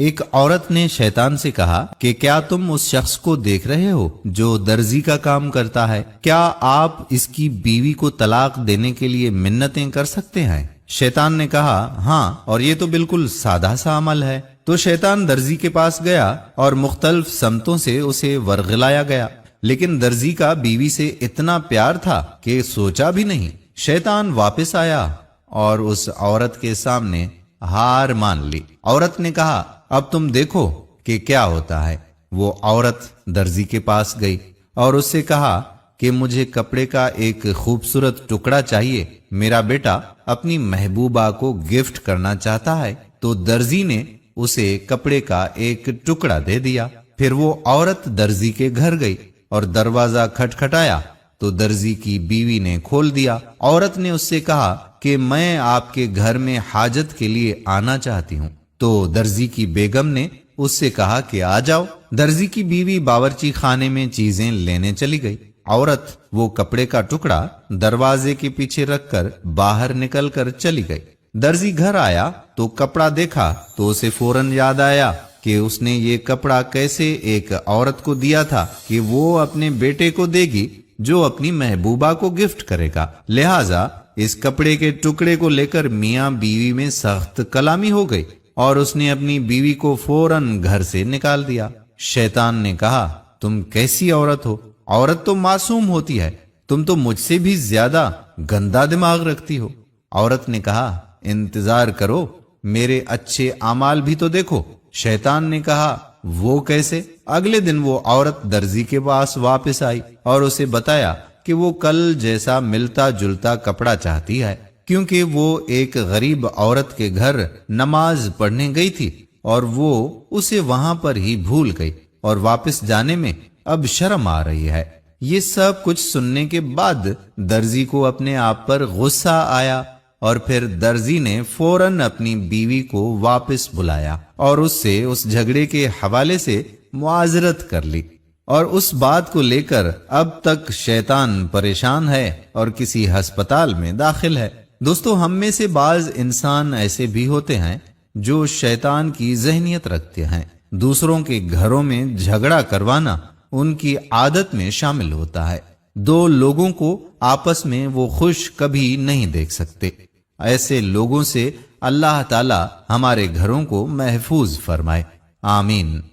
ایک عورت نے شیطان سے کہا کہ کیا تم اس شخص کو دیکھ رہے ہو جو درزی کا کام کرتا ہے؟ کیا آپ اس کی بیوی کو طلاق دینے کے لیے منتیں کر سکتے ہیں؟ شیطان نے کہا ہاں، اور یہ تو بالکل سادہ سا عمل ہے۔ تو شیطان درزی کے پاس گیا اور مختلف سمتوں سے اسے ورغلایا گیا، لیکن درزی کا بیوی سے اتنا پیار تھا کہ سوچا بھی نہیں۔ شیطان واپس آیا اور اس عورت کے سامنے ہار مان لی۔ عورت نے کہا اب تم دیکھو کہ کیا ہوتا ہے۔ وہ عورت درزی کے پاس گئی اور اس سے کہا کہ مجھے کپڑے کا ایک خوبصورت ٹکڑا چاہیے، میرا بیٹا اپنی محبوبہ کو گفٹ کرنا چاہتا ہے۔ تو درزی نے اسے کپڑے کا ایک ٹکڑا دے دیا۔ پھر وہ عورت درزی کے گھر گئی اور دروازہ کھٹکھٹایا تو درزی کی بیوی نے کھول دیا۔ عورت نے اس سے کہا کہ میں آپ کے گھر میں حاجت کے لیے آنا چاہتی ہوں۔ تو درزی کی بیگم نے اس سے کہا کہ آ جاؤ۔ درزی کی بیوی باورچی خانے میں چیزیں لینے چلی گئی۔ عورت وہ کپڑے کا ٹکڑا دروازے کے پیچھے رکھ کر باہر نکل کر چلی گئی۔ درزی گھر آیا تو کپڑا دیکھا تو اسے فوراً یاد آیا کہ اس نے یہ کپڑا کیسے ایک عورت کو دیا تھا کہ وہ اپنے بیٹے کو دے گی جو اپنی محبوبہ کو گفٹ کرے گا، لہٰذا اس کپڑے کے ٹکڑے کو لے کر میاں بیوی میں سخت کلامی ہو گئی اور اس نے اپنی بیوی کو فوراً گھر سے نکال دیا۔ شیطان نے کہا تم کیسی عورت ہو؟ عورت تو معصوم ہوتی ہے، تم تو مجھ سے بھی زیادہ گندا دماغ رکھتی ہو۔ عورت نے کہا انتظار کرو، میرے اچھے اعمال بھی تو دیکھو۔ شیطان نے کہا وہ کیسے؟ اگلے دن وہ عورت درزی کے پاس واپس آئی اور اسے بتایا کہ وہ کل جیسا ملتا جلتا کپڑا چاہتی ہے، کیونکہ وہ ایک غریب عورت کے گھر نماز پڑھنے گئی تھی اور وہ اسے وہاں پر ہی بھول گئی اور واپس جانے میں اب شرم آ رہی ہے۔ یہ سب کچھ سننے کے بعد درزی کو اپنے آپ پر غصہ آیا اور پھر درزی نے فوراً اپنی بیوی کو واپس بلایا اور اس سے اس جھگڑے کے حوالے سے معذرت کر لی، اور اس بات کو لے کر اب تک شیطان پریشان ہے اور کسی ہسپتال میں داخل ہے۔ دوستو، ہم میں سے بعض انسان ایسے بھی ہوتے ہیں جو شیطان کی ذہنیت رکھتے ہیں۔ دوسروں کے گھروں میں جھگڑا کروانا ان کی عادت میں شامل ہوتا ہے۔ دو لوگوں کو آپس میں وہ خوش کبھی نہیں دیکھ سکتے۔ ایسے لوگوں سے اللہ تعالی ہمارے گھروں کو محفوظ فرمائے، آمین۔